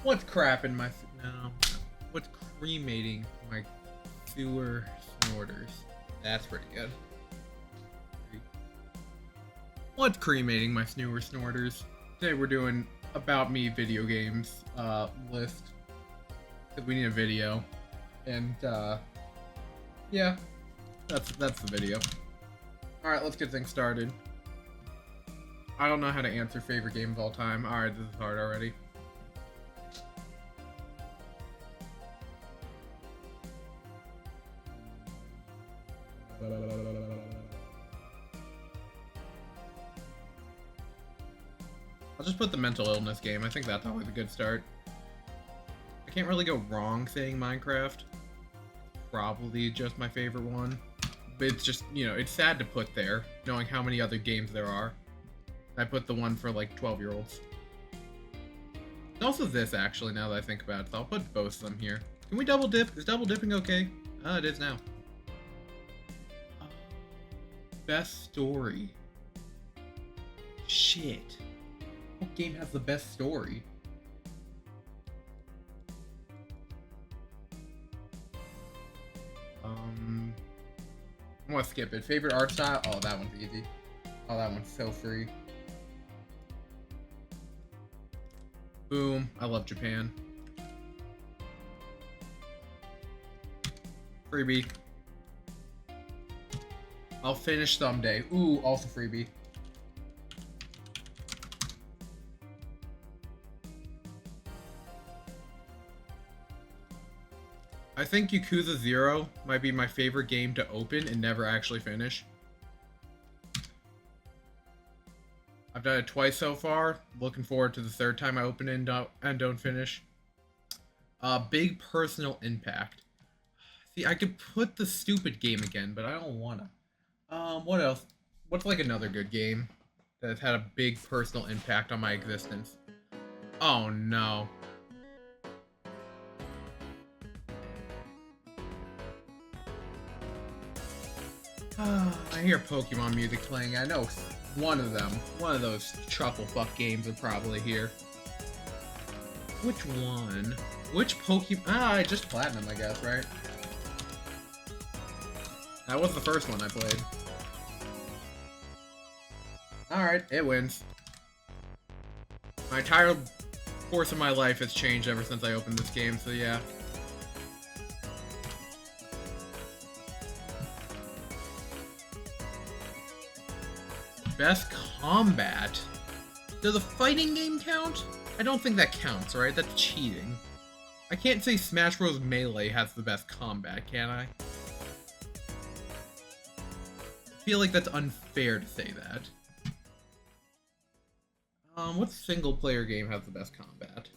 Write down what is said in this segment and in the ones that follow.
What's crapping my... No. What's cremating my sewer snorters? That's pretty good. What's cremating my sewer snorters? Today we're doing About Me video games list. Because we need a video. And, yeah. That's the video. Alright, let's get things started. I don't know how to answer favorite game of all time. Alright, this is hard already. I'll just put the mental illness game. I think that's always a good start. I can't really go wrong saying Minecraft. Probably just my favorite one. But it's just, you know, it's sad to put there, knowing how many other games there are. I put the one for, like, 12-year-olds. It's also this, actually, now that I think about it, so I'll put both of them here. Can we double dip? Is double dipping okay? It is now. Best story. Shit. What game has the best story? I'm gonna skip it. Favorite art style? Oh, that one's easy. Oh, that one's so free. Boom. I love Japan. Freebie. I'll finish someday. Ooh, also freebie. I think Yakuza 0 might be my favorite game to open and never actually finish. I've done it twice so far. Looking forward to the third time I open it and don't finish. Big personal impact. See, I could put the stupid game again, but I don't wanna. What else? What's like another good game that's had a big personal impact on my existence? Oh no. I hear Pokemon music playing. I know one of those Truffle Fuck games are probably here. Which one? Which Pokemon? Just Platinum, I guess, right? That was the first one I played. Alright, it wins. My entire course of my life has changed ever since I opened this game, so yeah. Best combat? Does a fighting game count? I don't think that counts, right? That's cheating. I can't say Smash Bros. Melee has the best combat, can I? I feel like that's unfair to say that. What single player game has the best combat?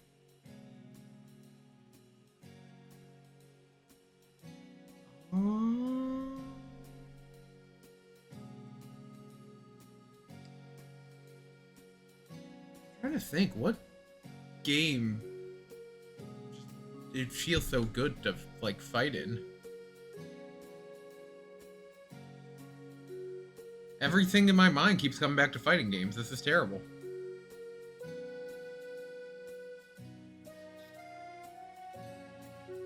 Trying to think, what game it feels so good to like fight in. Everything in my mind keeps coming back to fighting games. This is terrible.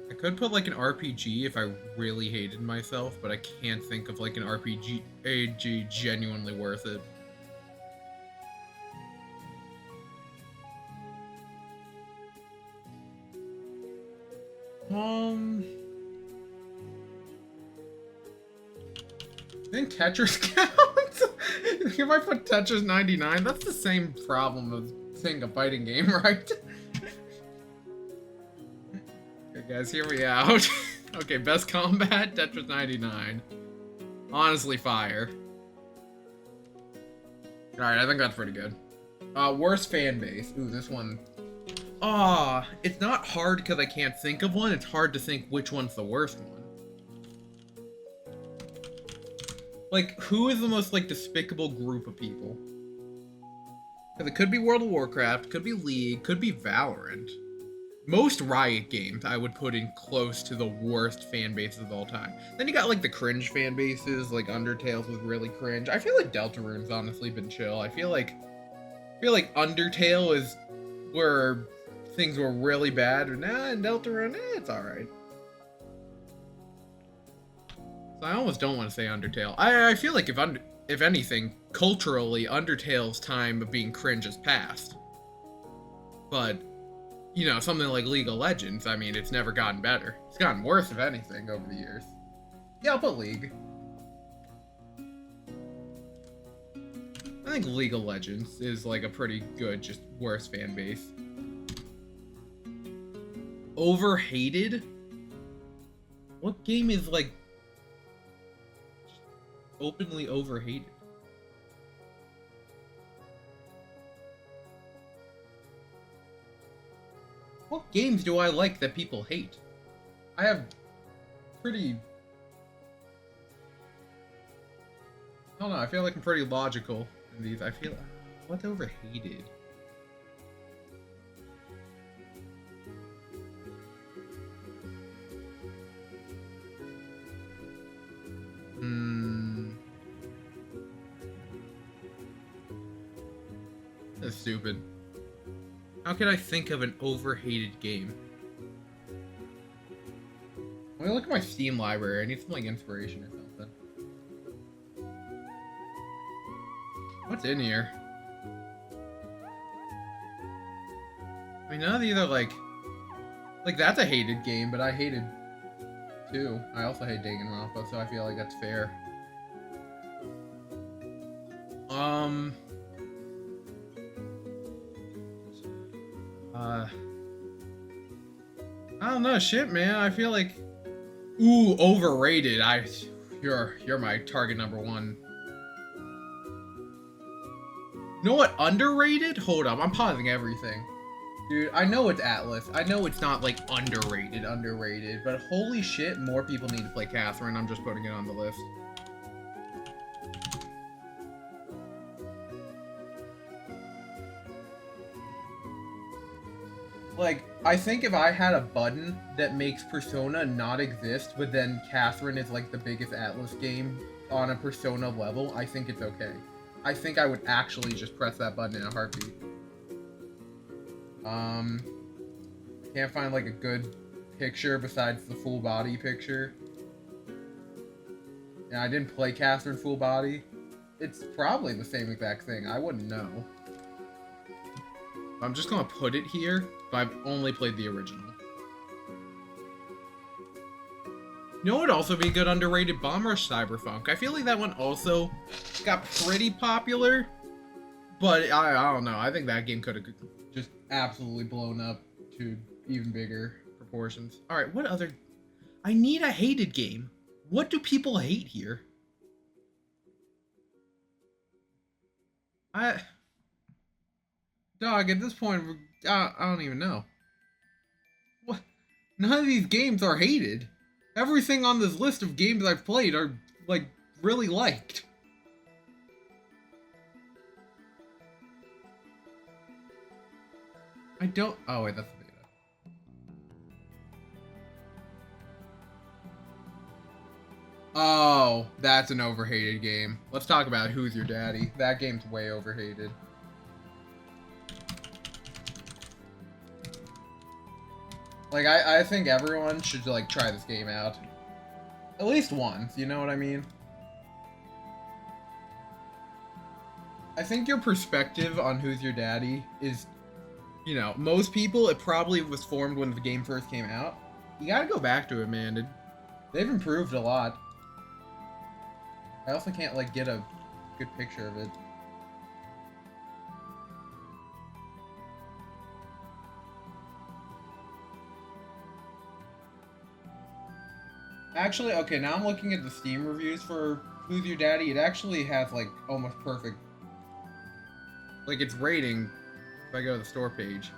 I could put like an RPG if I really hated myself, but I can't think of like an RPG genuinely worth it. I think Tetris counts. If I put Tetris 99, that's the same problem as saying a fighting game, right? Okay, guys, hear me out. Okay, best combat, Tetris 99. Honestly, fire. Alright, I think that's pretty good. Worst fan base. Ooh, this one. It's not hard because I can't think of one. It's hard to think which one's the worst one. Like, who is the most, like, despicable group of people? Because it could be World of Warcraft, could be League, could be Valorant. Most Riot games I would put in close to the worst fan bases of all time. Then you got, like, the cringe fan bases, like Undertale was really cringe. I feel like Deltarune's honestly been chill. I feel like Undertale is where things were really bad, and in Deltarune, it's alright. So I almost don't want to say Undertale. I feel like if anything, culturally, Undertale's time of being cringe has passed. But, you know, something like League of Legends, I mean, it's never gotten better. It's gotten worse, if anything, over the years. Yeah, I'll put League. I think League of Legends is like a pretty good, just worse fan base. Overhated? What game is like openly overhated? What games do I like that people hate? I have pretty... I don't know, I feel like I'm pretty logical in these. I feel... What's overhated? That's stupid. How can I think of an overhated game? Let me look at my Steam library. I need some like inspiration or something. What's in here? I mean, none of these are like that's a hated game, but I hated too. I also hate Danganronpa, so I feel like that's fair. I don't know, shit, man. I feel like, ooh, overrated. You're my target number one. You know what? Underrated? Hold up, I'm pausing everything. Dude, I know it's Atlas. I know it's not like underrated, but holy shit, more people need to play Catherine. I'm just putting it on the list. Like, I think if I had a button that makes Persona not exist, but then Catherine is like the biggest Atlas game on a Persona level, I think it's okay. I think I would actually just press that button in a heartbeat. Can't find like a good picture besides the full body picture. Yeah, I didn't play Catherine full body. It's probably the same exact thing. I wouldn't know. I'm just gonna put it here, but I've only played the original. You know what would also be a good underrated? Bomb Rush Cyberpunk. I feel like that one also got pretty popular, but I don't know. I think that game could have just absolutely blown up to even bigger proportions. Alright, what other... I need a hated game. What do people hate here? Dog, at this point, I don't even know. What? None of these games are hated. Everything on this list of games I've played are, like, really liked. I don't... Oh, wait, that's the beta. Oh, that's an overhated game. Let's talk about Who's Your Daddy. That game's way overhated. Like, I think everyone should, like, try this game out. At least once, you know what I mean? I think your perspective on Who's Your Daddy is, you know, most people, it probably was formed when the game first came out. You gotta go back to it, man. They've improved a lot. I also can't, like, get a good picture of it. Actually, okay, now I'm looking at the Steam reviews for Who's Your Daddy. It actually has, like, almost perfect... Like, its rating, if I go to the store page,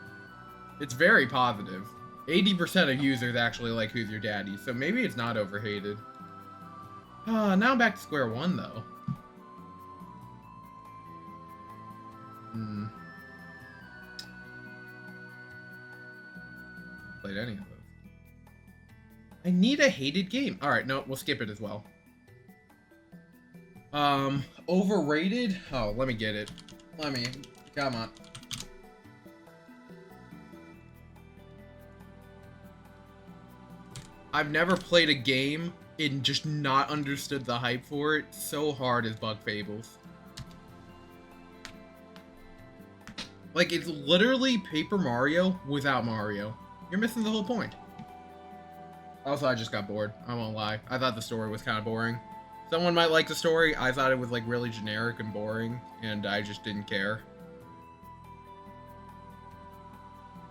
it's very positive. 80% of users actually like Who's Your Daddy, so maybe it's not overhated. Now I'm back to square one, though. Played any of those. I need a hated game. Alright, no, we'll skip it as well. Overrated? Oh, let me get it. Come on. I've never played a game and just not understood the hype for it so hard as Bug Fables. Like, it's literally Paper Mario without Mario. You're missing the whole point. Also, I just got bored. I won't lie. I thought the story was kind of boring. Someone might like the story. I thought it was, like, really generic and boring, and I just didn't care.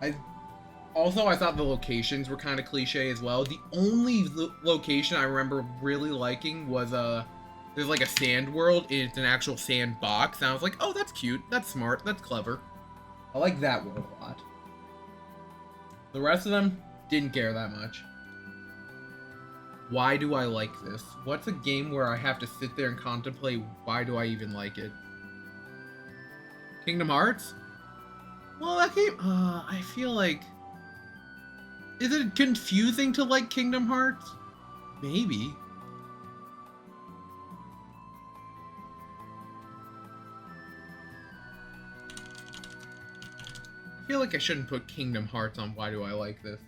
I thought the locations were kind of cliche as well. The only location I remember really liking was, there's, like, a sand world, and it's an actual sandbox, and I was like, oh, that's cute, that's smart, that's clever. I like that world a lot. The rest of them, didn't care that much. Why do I like this? What's a game where I have to sit there and contemplate why do I even like it? Kingdom Hearts? Well, that game, I feel like... Is it confusing to like Kingdom Hearts? Maybe. I feel like I shouldn't put Kingdom Hearts on why do I like this.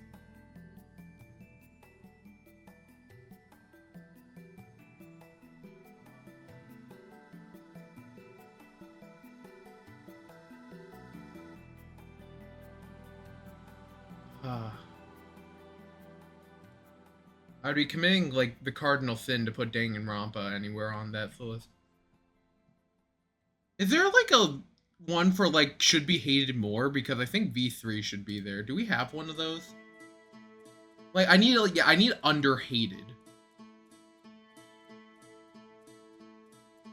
I'd be committing, like, the cardinal sin to put Danganronpa anywhere on that list. Is there, like, a one for, like, should be hated more? Because I think V3 should be there. Do we have one of those? Like, I need, like, yeah, I need underhated.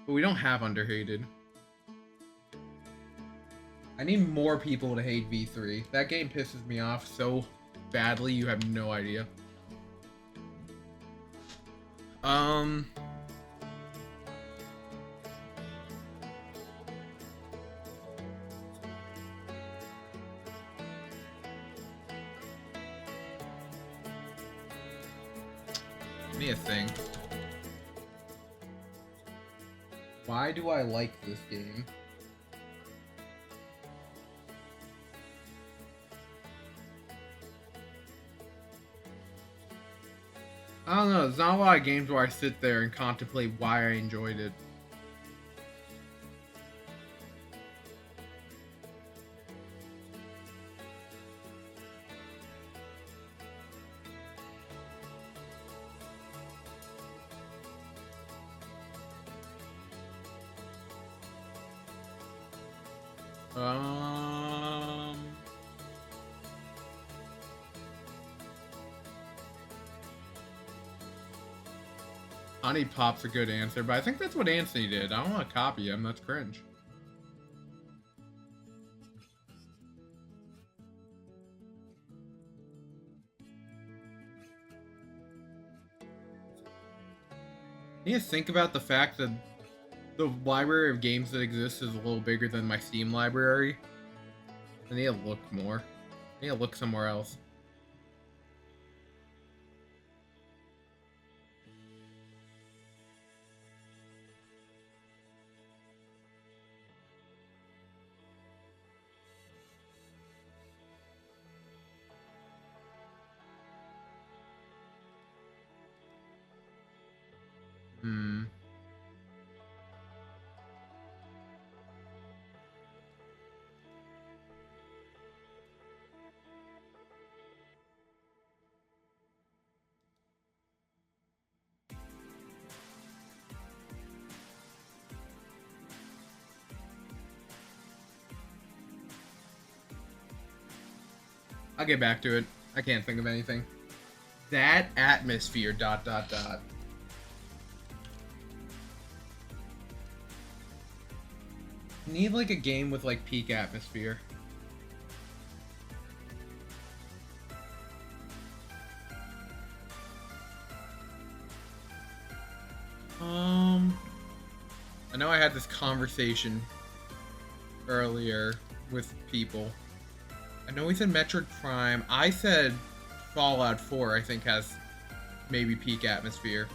But we don't have underhated. I need more people to hate V3. That game pisses me off so badly, you have no idea. Give me a thing. Why do I like this game? I don't know, there's not a lot of games where I sit there and contemplate why I enjoyed it. Honey Pop's a good answer, but I think that's what Anthony did. I don't want to copy him. That's cringe. You need to think about the fact that the library of games that exists is a little bigger than my Steam library. I need to look more. I need to look somewhere else. I'll get back to it. I can't think of anything. That atmosphere, ... Need like a game with like peak atmosphere. I know I had this conversation earlier with people. I know we said Metroid Prime. I said Fallout 4, I think, has maybe peak atmosphere.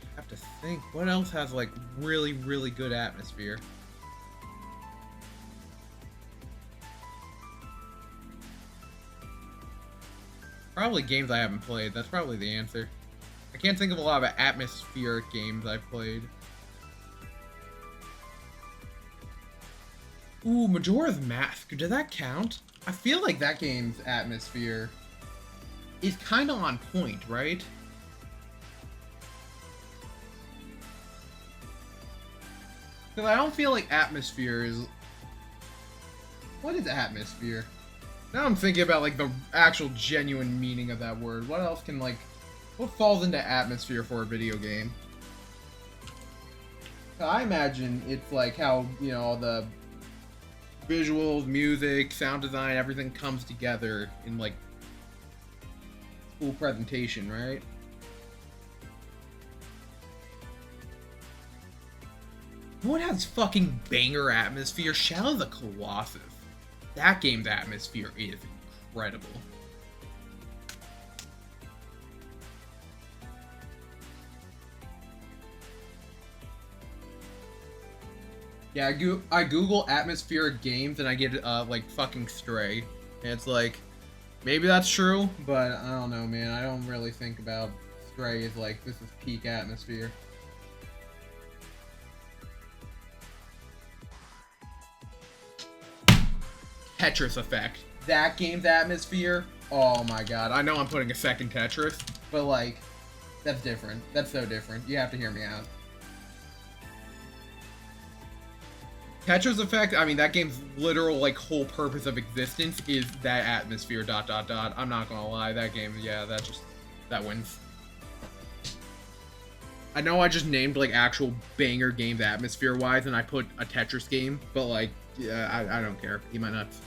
I have to think. What else has, like, really, really good atmosphere? Probably games I haven't played. That's probably the answer. I can't think of a lot of atmospheric games I've played. Ooh, Majora's Mask. Does that count? I feel like that game's atmosphere is kind of on point, right? Because I don't feel like atmosphere is... What is atmosphere? Now I'm thinking about, like, the actual genuine meaning of that word. What else can, like... What falls into atmosphere for a video game? I imagine it's like how, you know, all the visuals, music, sound design, everything comes together in, like, full presentation, right? What has fucking banger atmosphere? Shadow of the Colossus. That game's atmosphere is incredible. Yeah, I Google atmospheric games and I get like fucking Stray. And it's like, maybe that's true, but I don't know, man. I don't really think about Stray as like, this is peak atmosphere. Tetris Effect. That game's atmosphere, oh my god. I know I'm putting a second Tetris, but like, that's different. That's so different. You have to hear me out. Tetris Effect, I mean, that game's literal, like, whole purpose of existence is that atmosphere, ... I'm not gonna lie, that game, yeah, that wins. I know I just named, like, actual banger games atmosphere-wise, and I put a Tetris game, but, like, yeah, I don't care. Eat my nuts.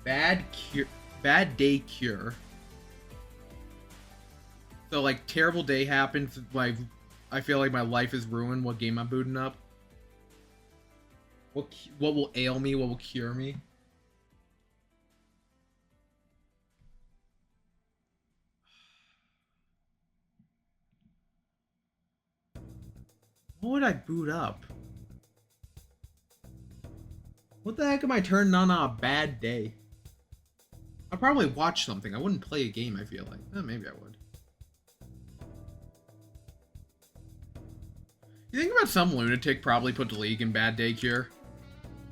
Bad Day Cure. So, like, terrible day happens, like, I feel like my life is ruined, what game I'm booting up? What will ail me? What will cure me? What would I boot up? What the heck am I turning on a bad day? I'd probably watch something. I wouldn't play a game, I feel like. Maybe I would. You think about some lunatic probably put League in Bad Day Cure?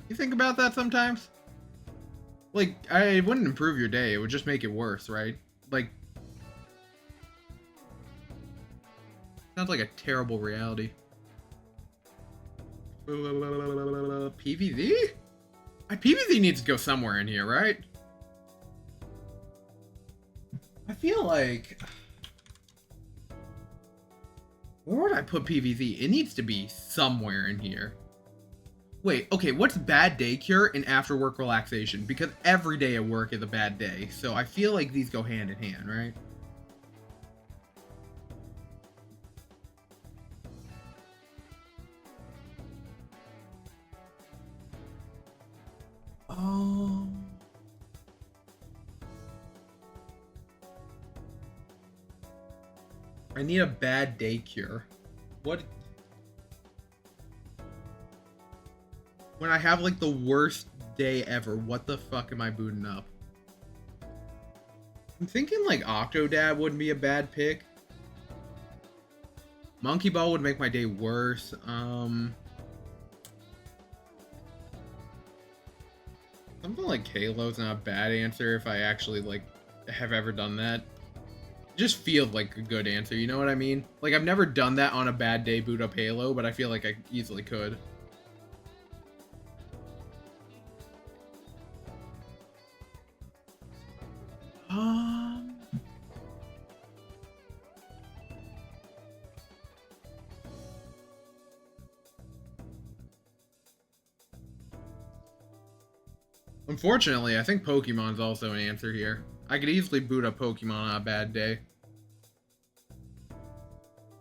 You think about that sometimes? Like, it wouldn't improve your day. It would just make it worse, right? Like, sounds like a terrible reality. PvZ? PvZ needs to go somewhere in here, right? I feel like... Where would I put PvZ? It needs to be somewhere in here. Wait, okay, what's Bad Day Cure and After Work Relaxation? Because every day at work is a bad day, so I feel like these go hand in hand, right? Oh. I need a Bad Day Cure. What? When I have, like, the worst day ever, what the fuck am I booting up? I'm thinking, like, Octodad wouldn't be a bad pick. Monkey Ball would make my day worse. Something like Halo's not a bad answer if I actually, like, have ever done that. It just feels like a good answer, you know what I mean? Like, I've never done that on a bad day, boot up Halo, but I feel like I easily could. Unfortunately, I think Pokemon's also an answer here. I could easily boot up Pokemon on a bad day.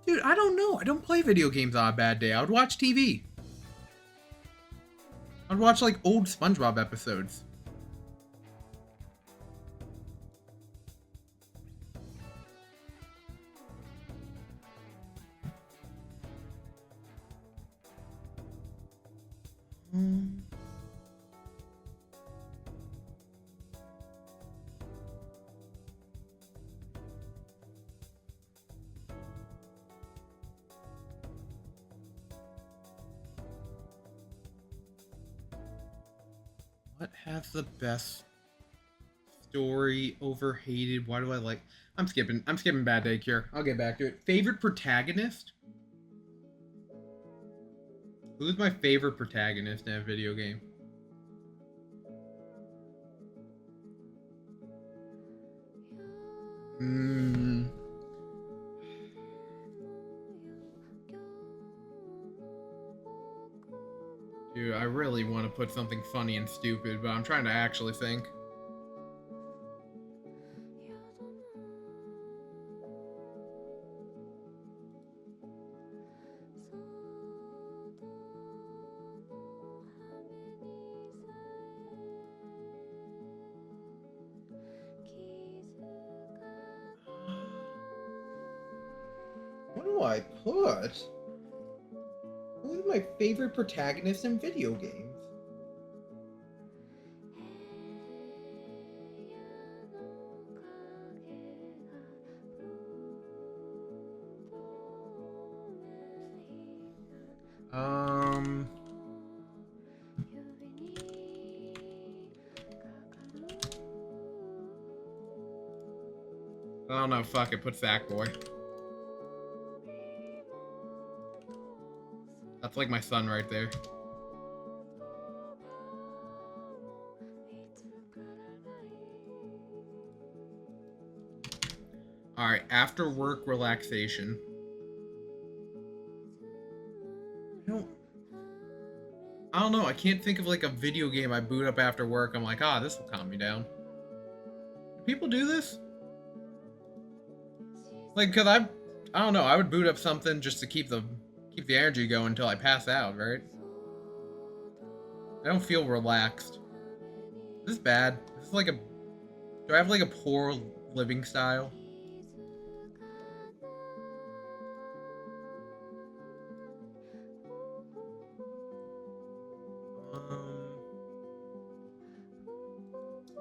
Dude, I don't know. I don't play video games on a bad day. I would watch TV. I'd watch, like, old SpongeBob episodes. What has the best story? Overhated? Why do I like? I'm skipping Bad Day Cure. I'll get back to it. Favorite protagonist? Who's my favorite protagonist in a video game? Dude, I really want to put something funny and stupid, but I'm trying to actually think. What do I put? Who's my favorite protagonist in video games? I don't know, fuck it, put Sackboy. That's like my son right there. Alright, after work relaxation. I don't know, I can't think of like a video game I boot up after work. I'm like, this will calm me down. Do people do this? Like, cause I don't know, I would boot up something just to keep the energy going until I pass out, right? I don't feel relaxed. This is bad. This is like do I have like a poor living style?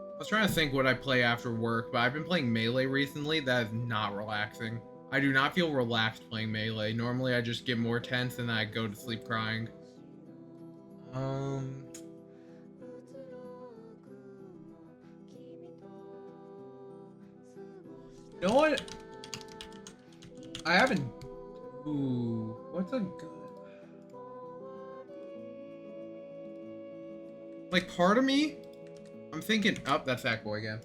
I was trying to think what I play after work, but I've been playing Melee recently. That is not relaxing. I do not feel relaxed playing Melee. Normally I just get more tense and then I go to sleep crying. You know what? I haven't... Ooh, what's a good... Like, part of me... I'm thinking... Oh, that's Sackboy again.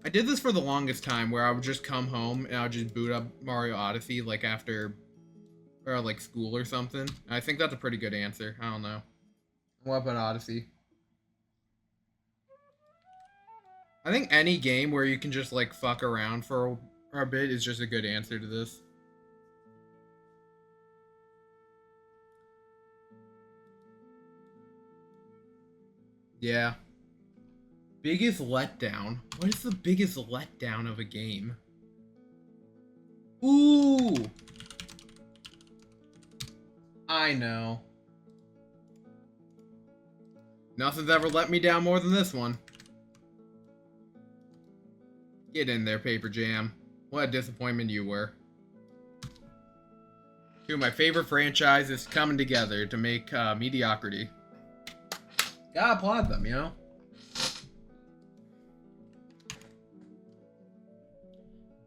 I did this for the longest time, where I would just come home and I would just boot up Mario Odyssey, like, after... Or, like, school or something. I think that's a pretty good answer. I don't know. What about Odyssey? I think any game where you can just, like, fuck around for a bit is just a good answer to this. Yeah. Biggest letdown? What is the biggest letdown of a game? Ooh! I know. Nothing's ever let me down more than this one. Get in there, Paper Jam. What a disappointment you were. Two of my favorite franchises coming together to make mediocrity. Gotta applaud them, you know?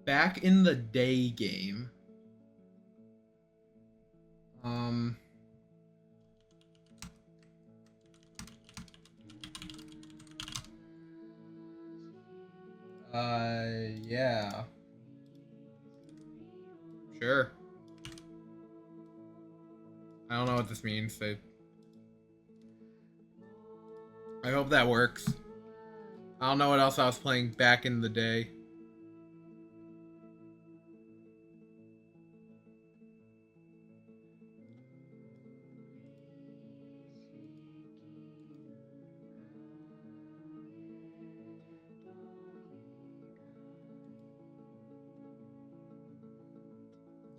Back in the day game. Yeah. Sure. I don't know what this means. I hope that works. I don't know what else I was playing back in the day.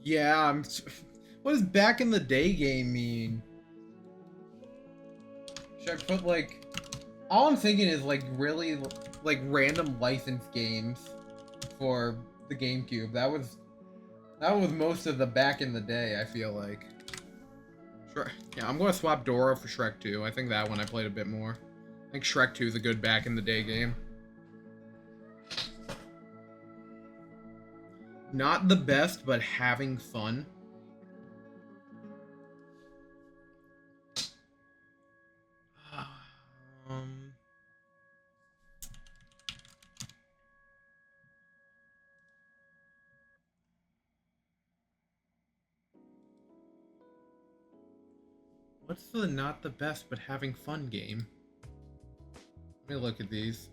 Yeah, what does back in the day game mean? Should I put like... All I'm thinking is like really like random licensed games for the GameCube. That was most of the back in the day, I feel like. Yeah, I'm going to swap Dora for Shrek 2. I think that one I played a bit more. I think Shrek 2 is a good back-in-the-day game. Not the best, but having fun. What's the not the best, but having fun game? Let me look at these.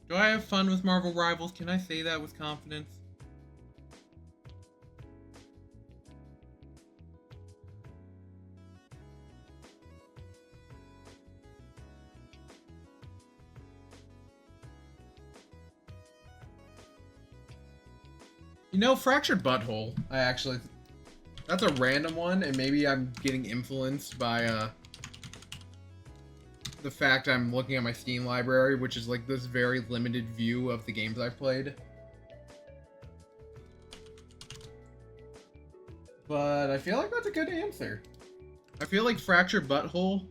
Do I have fun with Marvel Rivals? Can I say that with confidence? You know, Fractured Butthole, that's a random one, and maybe I'm getting influenced by, the fact I'm looking at my Steam library, which is like this very limited view of the games I've played. But I feel like that's a good answer. I feel like Fractured Butthole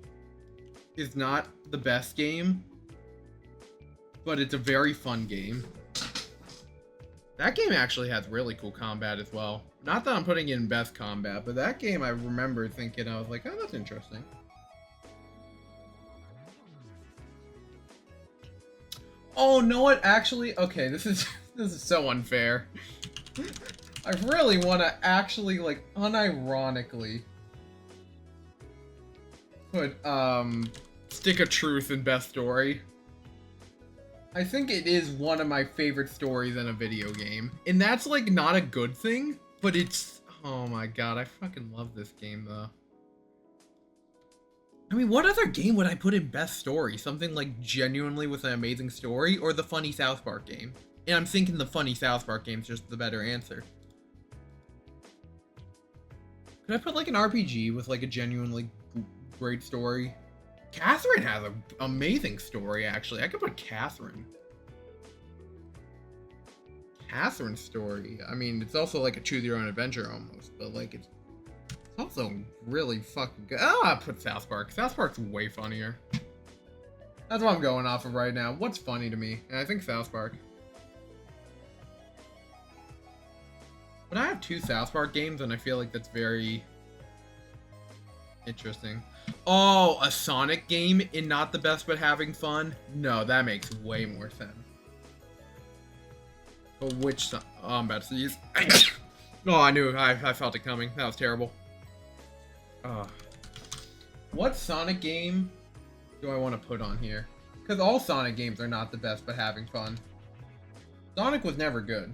is not the best game, but it's a very fun game. That game actually has really cool combat as well. Not that I'm putting it in best combat, but that game I remember thinking, I was like, oh, that's interesting. Oh, know what? Actually, okay, this is so unfair. I really want to actually, like, unironically put, Stick of Truth in best story. I think it is one of my favorite stories in a video game. And that's, like, not a good thing, but it's... Oh my god, I fucking love this game, though. I mean, what other game would I put in best story? Something, like, genuinely with an amazing story? Or the funny South Park game? And I'm thinking the funny South Park game's just the better answer. Could I put, like, an RPG with, like, a genuinely great story? Catherine has an amazing story, actually. I could put Catherine. Catherine's story. I mean, it's also like a choose your own adventure almost, but like it's also really fucking good. Oh, I put South Park. South Park's way funnier. That's what I'm going off of right now. What's funny to me? And I think South Park. But I have two South Park games, and I feel like that's very interesting. Oh, a Sonic game in not the best but having fun? No, that makes way more sense. But which oh, I'm about to use. Oh, I knew. I felt it coming. That was terrible. What Sonic game do I want to put on here? Because all Sonic games are not the best but having fun. Sonic was never good.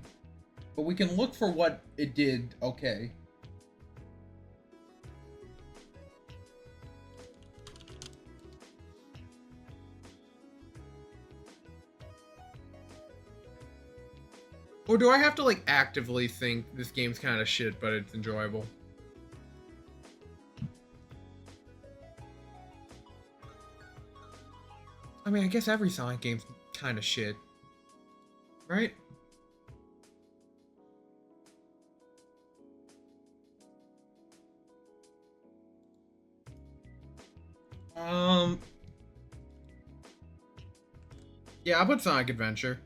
But we can look for what it did okay. Or do I have to, like, actively think this game's kind of shit, but it's enjoyable? I mean, I guess every Sonic game's kind of shit. Right? Yeah, I'll put Sonic Adventure.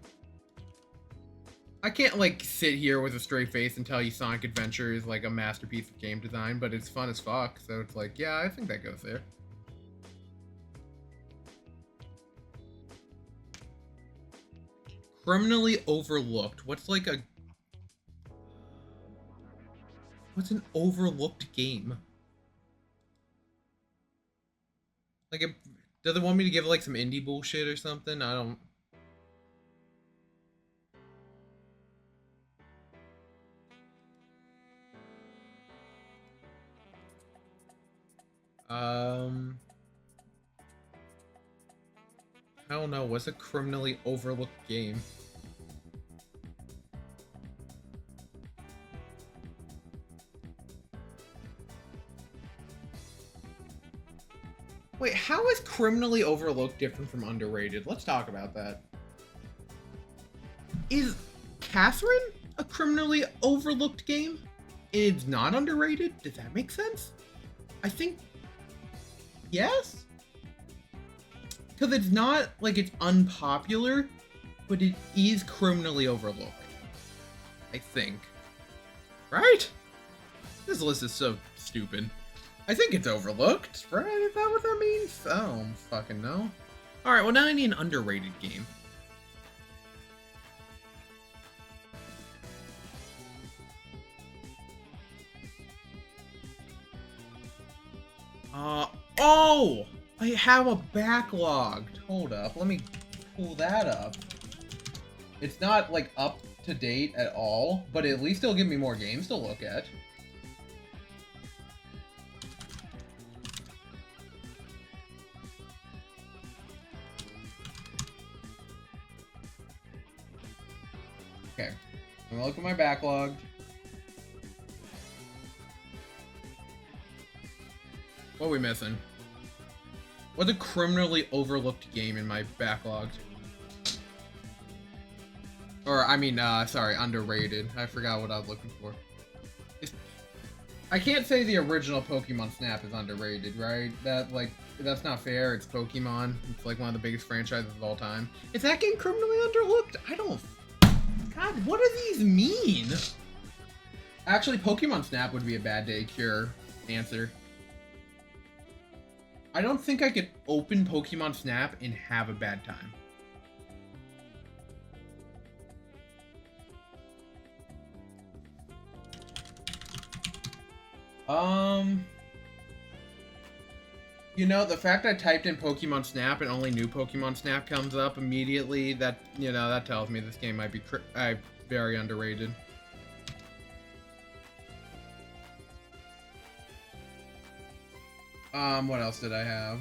I can't, like, sit here with a straight face and tell you Sonic Adventure is, like, a masterpiece of game design, but it's fun as fuck, so it's like, yeah, I think that goes there. Criminally overlooked. What's, like, what's an overlooked game? Like, does it want me to give, like, some indie bullshit or something? I don't... I don't know. What's a criminally overlooked game? Wait, how is criminally overlooked different from underrated? Let's talk about that. Is Catherine a criminally overlooked game. It's not underrated. Does that make sense? I think yes. Because it's not like it's unpopular, but it is criminally overlooked. I think. Right? This list is so stupid. I think it's overlooked, right? Is that what that means? I don't fucking know. Alright, well now I need an underrated game. Oh! I have a backlog. Hold up, let me pull that up. It's not, like, up to date at all, but at least it'll give me more games to look at. Okay, I'm gonna look at my backlog. What are we missing? What's a criminally overlooked game in my backlog? Or, I mean, sorry, underrated. I forgot what I was looking for. I can't say the original Pokemon Snap is underrated, right? That's not fair. It's Pokemon. It's like one of the biggest franchises of all time. Is that game criminally underlooked? I don't... God, what do these mean? Actually, Pokemon Snap would be a bad day cure answer. I don't think I could open Pokemon Snap and have a bad time. You know, the fact I typed in Pokemon Snap and only new Pokemon Snap comes up immediately, that, you know, that tells me this game might be very underrated. What else did I have?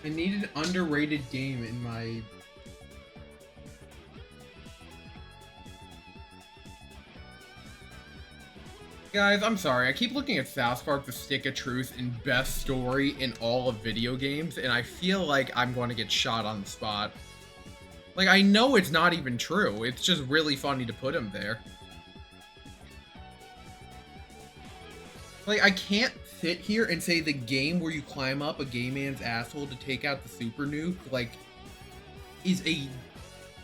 I needed an underrated game in my... Guys, I'm sorry. I keep looking at South Park: The Stick of Truth and best story in all of video games, and I feel like I'm going to get shot on the spot. Like, I know it's not even true. It's just really funny to put him there. Like, I can't sit here and say the game where you climb up a gay man's asshole to take out the super nuke, like, is a...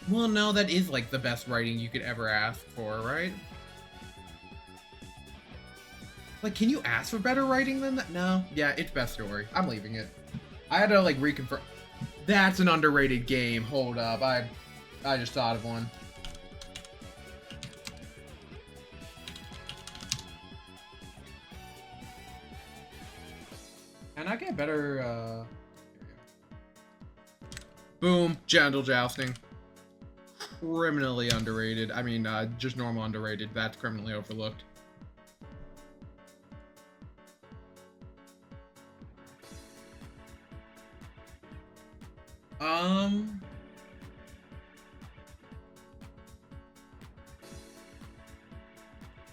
Well, no, that is, like, the best writing you could ever ask for, right? Like, can you ask for better writing than that? No. Yeah, it's best story. I'm leaving it. I had to, like, reconfirm... That's an underrated game. Hold up. I just thought of one. And I get better, Boom. Gentle Jousting. Criminally underrated. I mean, just normal underrated. That's criminally overlooked.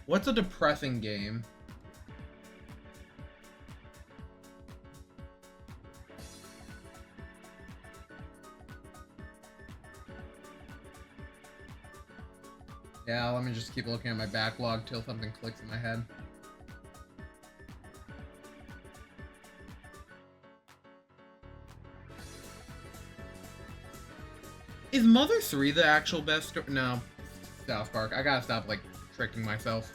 What's a depressing game? Yeah, let me just keep looking at my backlog till something clicks in my head. Is Mother 3 the actual best story? No. South Park. I gotta stop, like, tricking myself.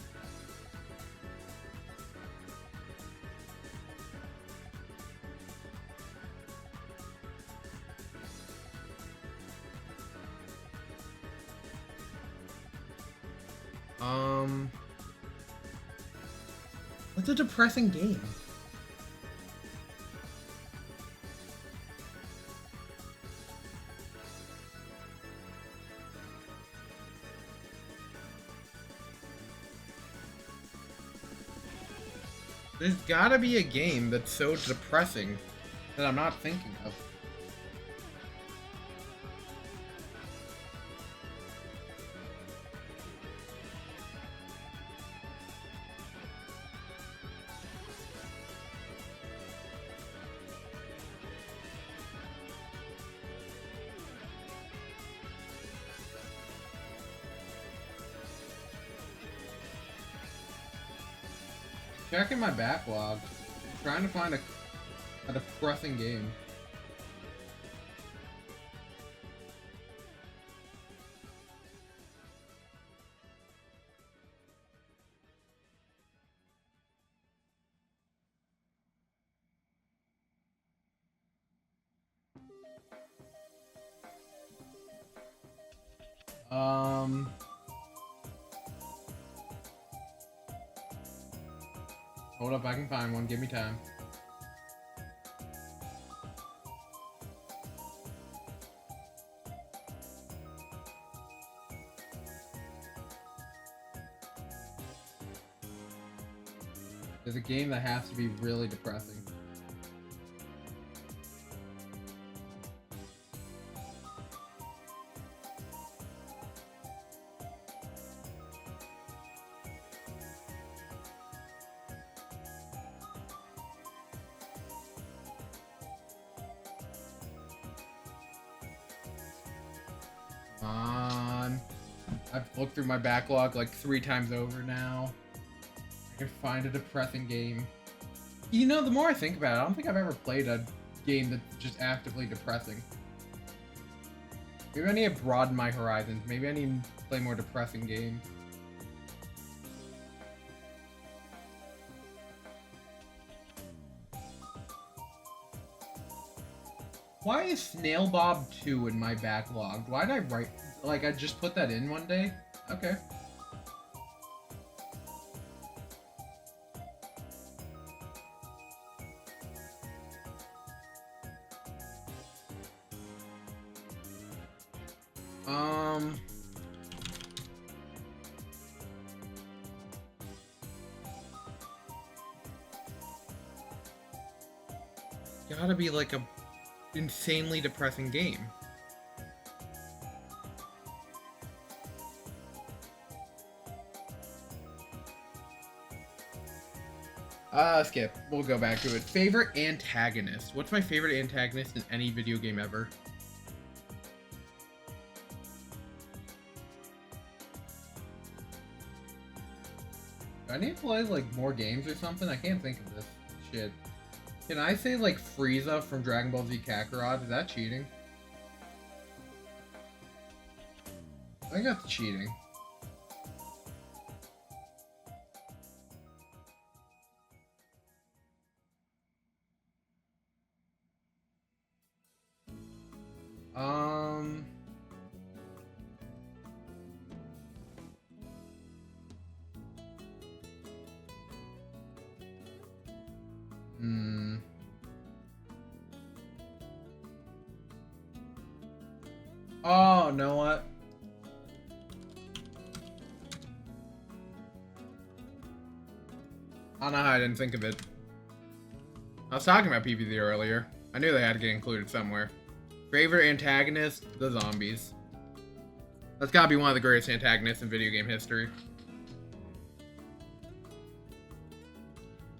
What's a depressing game? There's gotta be a game that's so depressing that I'm not thinking of. Checking my backlog. Trying to find a depressing game. Hold up, I can find one. Give me time. There's a game that has to be really depressing. Come on. I've looked through my backlog like 3 times over now. I can find a depressing game. You know, the more I think about it, I don't think I've ever played a game that's just actively depressing. Maybe I need to broaden my horizons. Maybe I need to play more depressing games. Why is Snail Bob 2 in my backlog? Why did I write... Like, I just put that in one day? Okay. Gotta be like a insanely depressing game. Skip. We'll go back to it. Favorite antagonist. What's my favorite antagonist in any video game ever? Do I need to play, like, more games or something? I can't think of this shit. Can I say, like, Frieza from Dragon Ball Z Kakarot? Is that cheating? I think that's cheating. Oh, know what? I don't know how I didn't think of it. I was talking about PvZ earlier. I knew they had to get included somewhere. Favorite antagonist? The zombies. That's gotta be one of the greatest antagonists in video game history.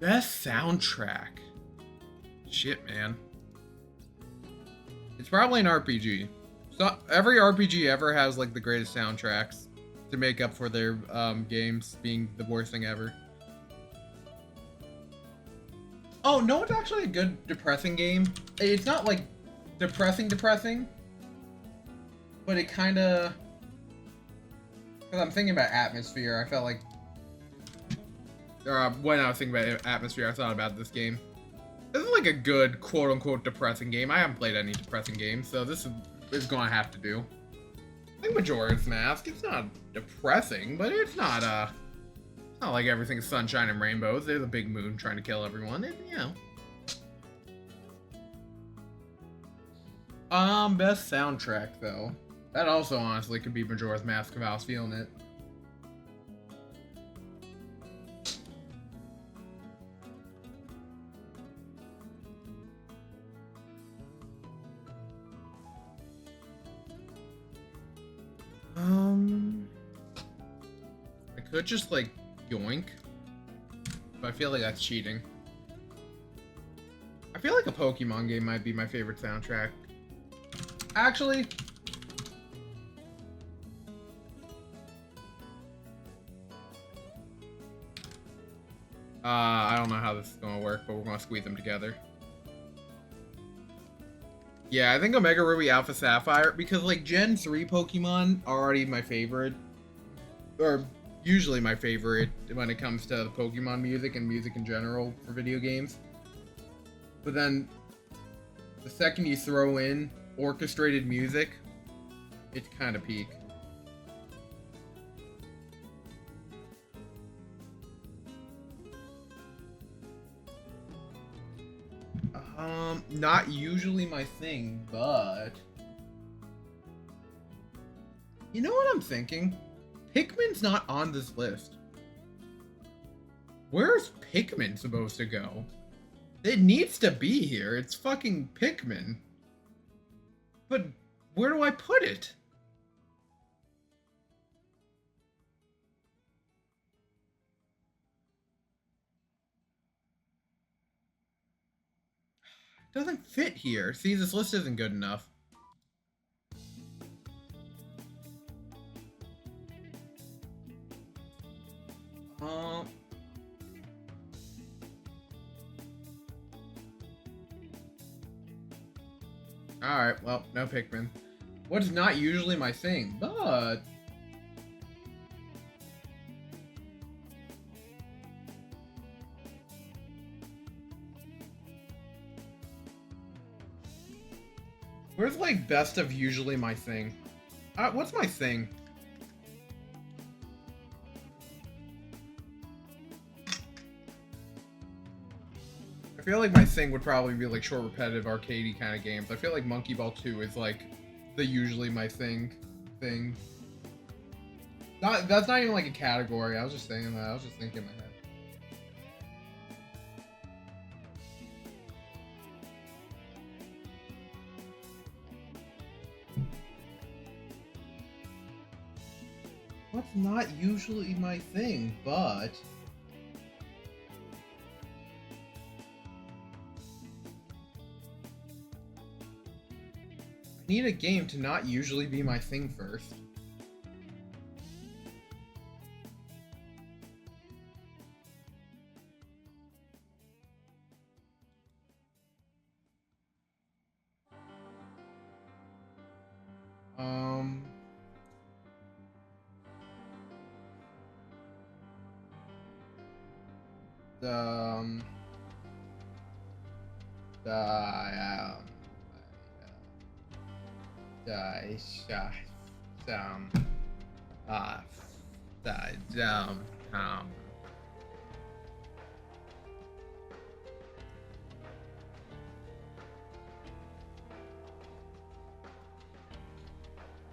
Best soundtrack. Shit, man. It's probably an RPG. So every RPG ever has like the greatest soundtracks to make up for their games being the worst thing ever. Oh, no, it's actually a good depressing game. It's not like depressing, but it kind of... Because I'm thinking about Atmosphere, I felt like... when I was thinking about Atmosphere, I thought about this game. This is like a good, quote-unquote, depressing game. I haven't played any depressing games, so this is going to have to do. I think Majora's Mask, it's not depressing, but it's not like everything's sunshine and rainbows. There's a big moon trying to kill everyone. You know. Best soundtrack, though. That also, honestly, could be Majora's Mask if I was feeling it. I could just, like, yoink. But I feel like that's cheating. I feel like a Pokemon game might be my favorite soundtrack. Actually... I don't know how this is gonna work, but we're gonna squeeze them together. Yeah, I think Omega Ruby Alpha Sapphire, because like Gen 3 Pokemon are already my favorite, or usually my favorite when it comes to Pokemon music and music in general for video games. But then the second you throw in orchestrated music, it's kind of peak. Not usually my thing, but you know what I'm thinking? Pikmin's not on this list. Where's Pikmin supposed to go? It needs to be here. It's fucking Pikmin. But where do I put it? It doesn't fit here. See, this list isn't good enough. Alright, well, no Pikmin. What's not usually my thing, but where's like best of usually my thing? What's my thing? I feel like my thing would probably be like short, repetitive, arcadey kind of games. I feel like Monkey Ball 2 is like the usually my thing. That's not even like a category. I was just saying that. I was just thinking in my head. What's not usually my thing, but I need a game to not usually be my thing first.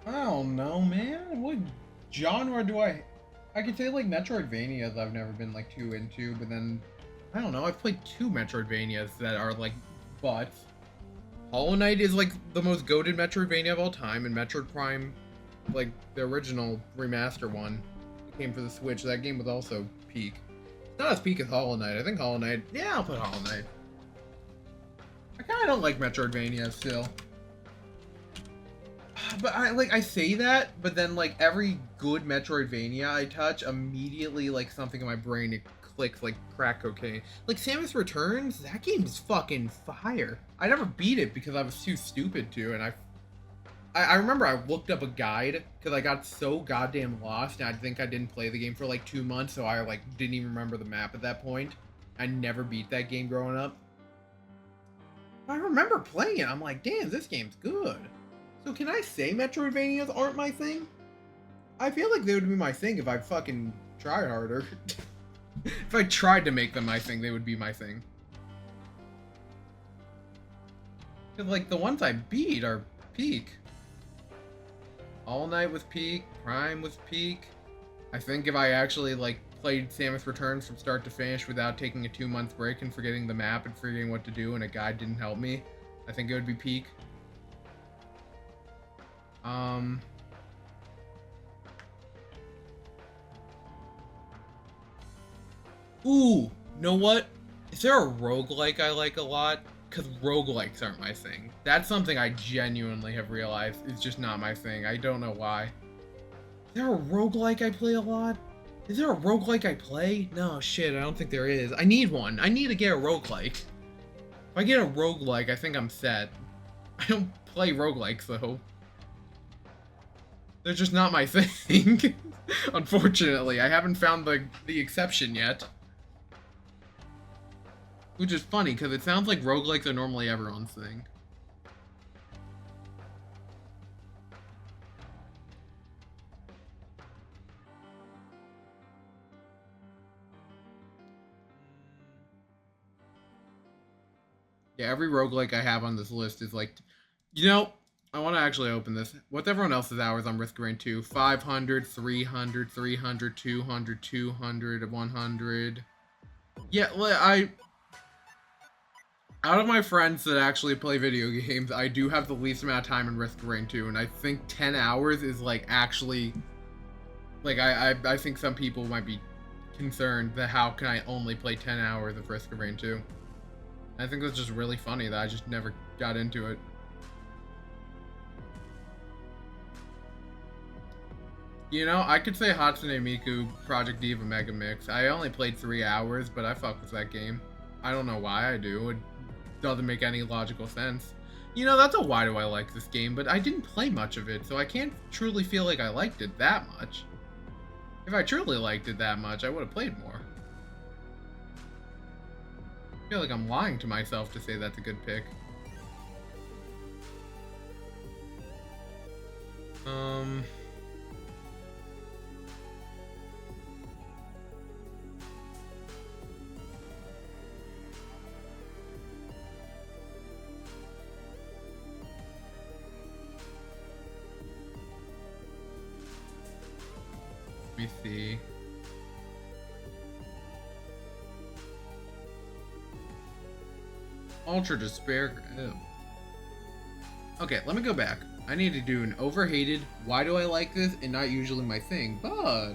I don't know, man. What genre do I could say like Metroidvanias I've never been like too into, but then I don't know, I've played 2 Metroidvanias that are like butts. Hollow Knight is like the most goated Metroidvania of all time, and Metroid Prime, like the original remaster one, came for the Switch. That game was also peak. It's not as peak as Hollow Knight. I think Hollow Knight, yeah, I'll put Hollow Knight. I kinda don't like Metroidvania still. But I say that, but then like every good Metroidvania I touch, immediately like something in my brain it clicks like crack cocaine. Like Samus Returns, that game is fucking fire. I never beat it because I was too stupid to, and I remember I looked up a guide because I got so goddamn lost, and I think I didn't play the game for like 2 months, so I like didn't even remember the map at that point. I never beat that game growing up. I remember playing it. I'm like, damn, this game's good. So can I say Metroidvanias aren't my thing? I feel like they would be my thing if I fucking tried harder. If I tried to make them my thing, they would be my thing. Because, like, the ones I beat are peak. All Night was peak. Prime was peak. I think if I actually, like, played Samus Returns from start to finish without taking a 2-month break and forgetting the map and figuring what to do and a guide didn't help me, I think it would be peak. Ooh, know what? Is there a roguelike I like a lot? Because roguelikes aren't my thing. That's something I genuinely have realized is just not my thing. I don't know why. Is there a roguelike I play a lot? Is there a roguelike I play? No, shit, I don't think there is. I need one. I need to get a roguelike. If I get a roguelike, I think I'm set. I don't play roguelikes, though. They're just not my thing. Unfortunately, I haven't found the exception yet. Which is funny, because it sounds like roguelikes are normally everyone's thing. Yeah, every roguelike I have on this list is like, you know, I want to actually open this. What's everyone else's hours on Risk of Rain 2? 500, 300, 300, 200, 200, 100. Yeah, out of my friends that actually play video games, I do have the least amount of time in Risk of Rain 2, and I think 10 hours is like actually, like I think some people might be concerned that how can I only play 10 hours of Risk of Rain 2. I think that's just really funny that I just never got into it. You know, I could say Hatsune Miku Project Diva Mega Mix. I only played 3 hours, but I fuck with that game. I don't know why I do. It doesn't make any logical sense. You know, that's a why do I like this game, but I didn't play much of it, so I can't truly feel like I liked it that much. If I truly liked it that much, I would have played more. I feel like I'm lying to myself to say that's a good pick. Let me see. Ultra Despair. Ew. Okay, let me go back. I need to do an overhated, why do I like this, and not usually my thing, but...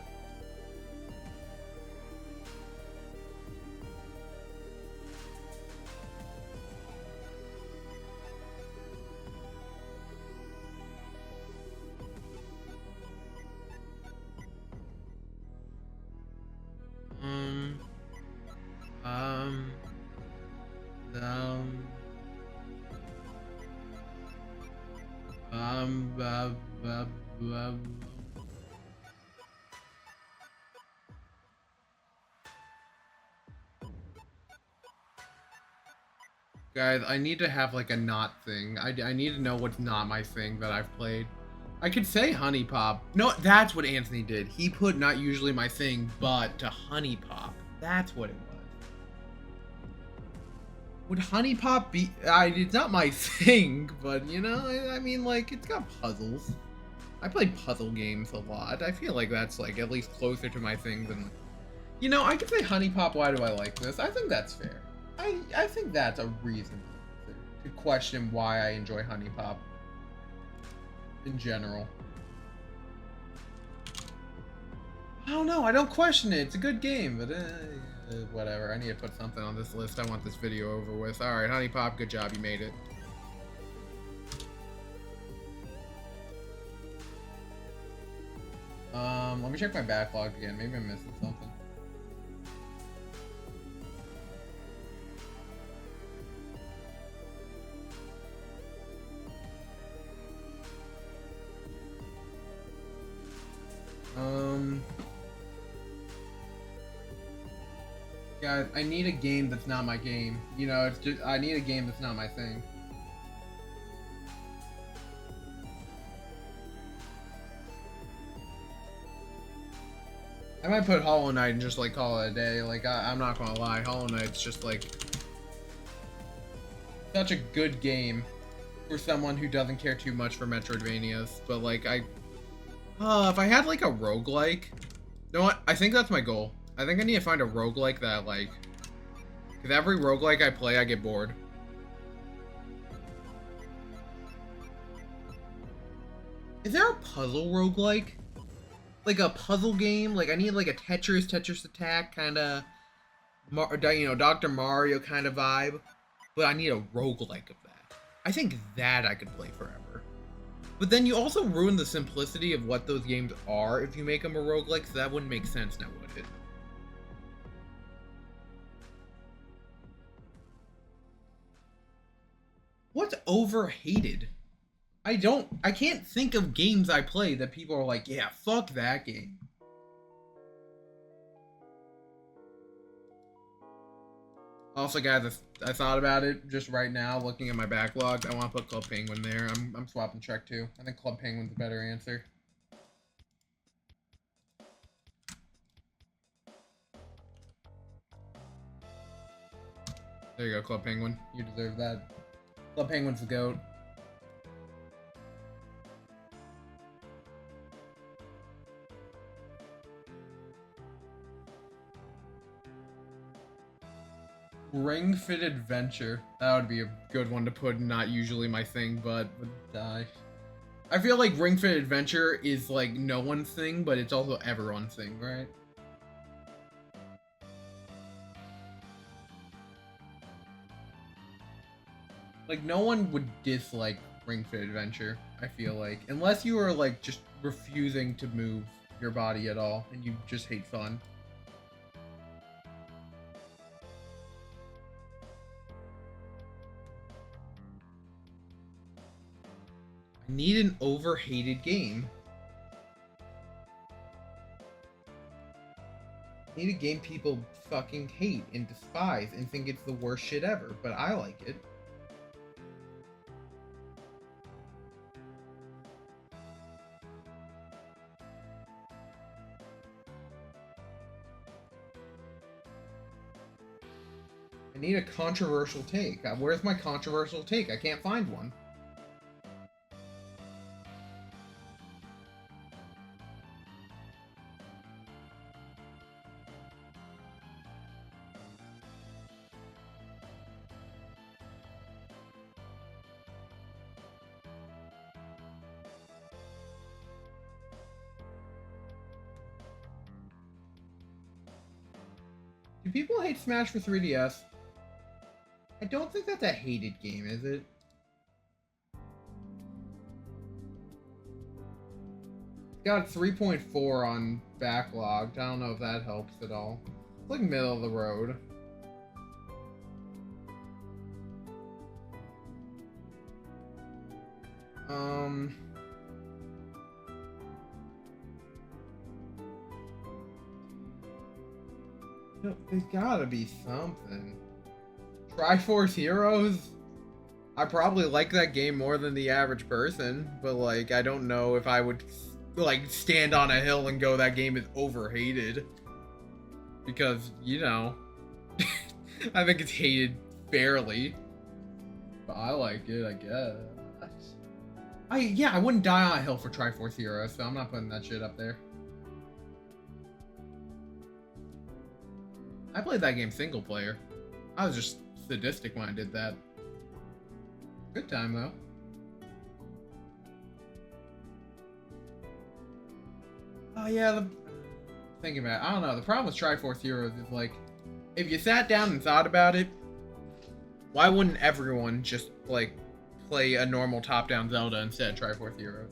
Guys, I need to have like a not thing. I need to know what's not my thing that I've played. I could say Honey Pop. No, that's what Anthony did. He put not usually my thing, but to Honey Pop. That's what it was. Would Honey Pop be... it's not my thing, but you know, I mean, like, it's got puzzles. I play puzzle games a lot. I feel like that's like at least closer to my thing than... You know, I could say Honey Pop, why do I like this? I think that's fair. I think that's a reason to question why I enjoy Honey Pop in general. I don't know, I don't question it. It's a good game, but whatever. I need to put something on this list. I want this video over with. Alright, Honey Pop, good job. You made it. Let me check my backlog again. Maybe I'm missing something. Guys, I need a game that's not my game. You know, it's just, I need a game that's not my thing. I might put Hollow Knight and just like call it a day. Like, I'm not gonna lie, Hollow Knight's just like such a good game for someone who doesn't care too much for Metroidvanias. But like, if I had like a roguelike, you know what? I think that's my goal. I think I need to find a roguelike that I like. Because every roguelike I play, I get bored. Is there a puzzle roguelike? Like a puzzle game? Like I need like a Tetris Attack kind of, you know, Dr. Mario kind of vibe. But I need a roguelike of that. I think that I could play forever. But then you also ruin the simplicity of what those games are if you make them a roguelike, so that wouldn't make sense now, would it? What's overhated? I can't think of games I play that people are like, yeah, fuck that game. Also, guys, I thought about it just right now, looking at my backlog. I want to put Club Penguin there. I'm swapping Trek 2. I think Club Penguin's a better answer. There you go, Club Penguin. You deserve that. Club Penguin's the GOAT. Ring Fit Adventure. That would be a good one to put. Not usually my thing, but would die. I feel like Ring Fit Adventure is like no one's thing, but it's also everyone's thing, right? Like no one would dislike Ring Fit Adventure, I feel like. Unless you were like just refusing to move your body at all and you just hate fun. I need an overhated game. I need a game people fucking hate and despise and think it's the worst shit ever, but I like it. I need a controversial take. Where's my controversial take? I can't find one. Do people hate Smash for 3DS? I don't think that's a hated game, is it? It's got 3.4 on backlogged. I don't know if that helps at all. It's like middle of the road. There's gotta be something. Triforce Heroes? I probably like that game more than the average person, but like, I don't know if I would like stand on a hill and go that game is overhated. Because, you know, I think it's hated fairly. But I like it, I guess. Yeah, I wouldn't die on a hill for Triforce Heroes, so I'm not putting that shit up there. I played that game single player. I was just sadistic when I did that. Good time, though. Oh, yeah, thinking about it, I don't know. The problem with Triforce Heroes is, like, if you sat down and thought about it, why wouldn't everyone just, like, play a normal top-down Zelda instead of Triforce Heroes?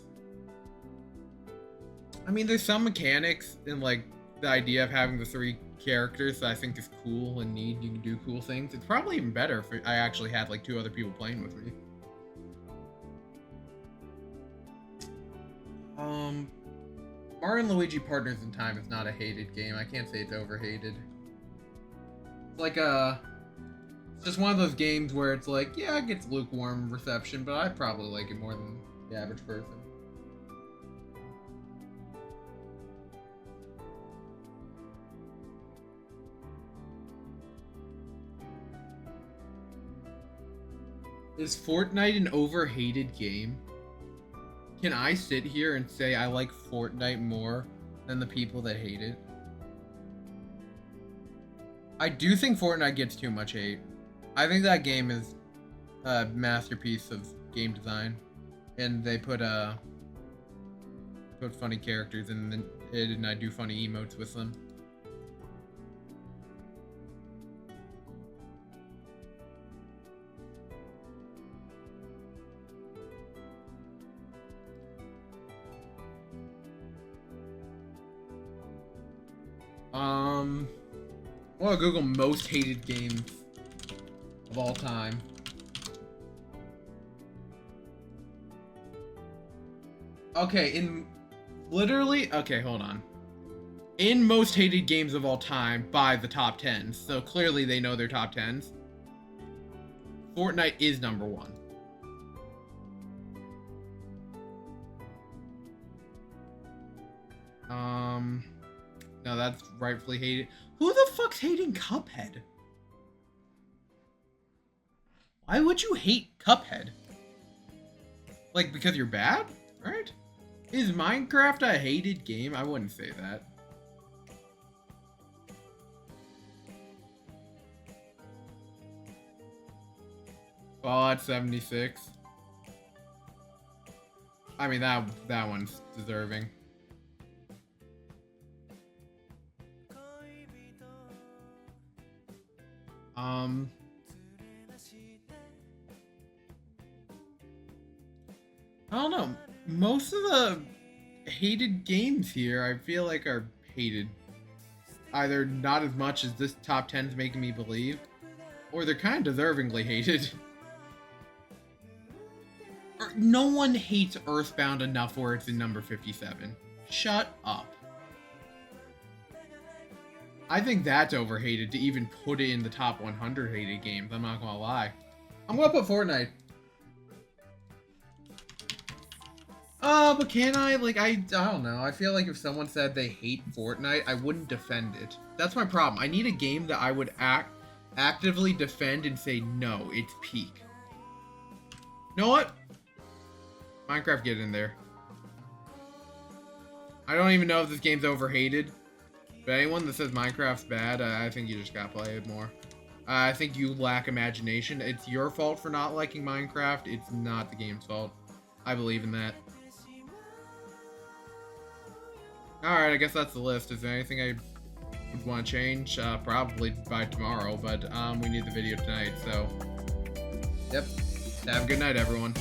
I mean, there's some mechanics in, like, the idea of having the 3 characters that I think is cool and neat. You can do cool things. It's probably even better if I actually had, like, 2 other people playing with me. Mario & Luigi Partners in Time is not a hated game. I can't say it's overhated. It's like it's just one of those games where it's like, yeah, it gets lukewarm reception, but I probably like it more than the average person. Is Fortnite an overhated game? Can I sit here and say I like Fortnite more than the people that hate it? I do think Fortnite gets too much hate. I think that game is a masterpiece of game design, and they put funny characters in it, and I do funny emotes with them. Well, Google most hated games of all time. Okay, okay, hold on. In most hated games of all time by the top 10s, so clearly they know their top 10s. Fortnite is number 1. No, that's rightfully hated. Who the fuck's hating Cuphead? Why would you hate Cuphead? Like, because you're bad? Right? Is Minecraft a hated game? I wouldn't say that. Fallout 76. I mean, that one's deserving. I don't know. Most of the hated games here, I feel like, are hated. Either not as much as this top 10's making me believe, or they're kind of deservingly hated. No one hates Earthbound enough where it's in number 57. Shut up. I think that's overhated to even put it in the top 100 hated games. I'm not gonna lie. I'm gonna put Fortnite. But can I? Like, I don't know. I feel like if someone said they hate Fortnite, I wouldn't defend it. That's my problem. I need a game that I would actively defend and say, no, it's peak. You know what? Minecraft, get in there. I don't even know if this game's overhated. But anyone that says Minecraft's bad, I think you just gotta play it more. I think you lack imagination. It's your fault for not liking Minecraft. It's not the game's fault. I believe in that. Alright, I guess that's the list. Is there anything I would want to change? Probably by tomorrow, but we need the video tonight, so... Yep. Have a good night, everyone.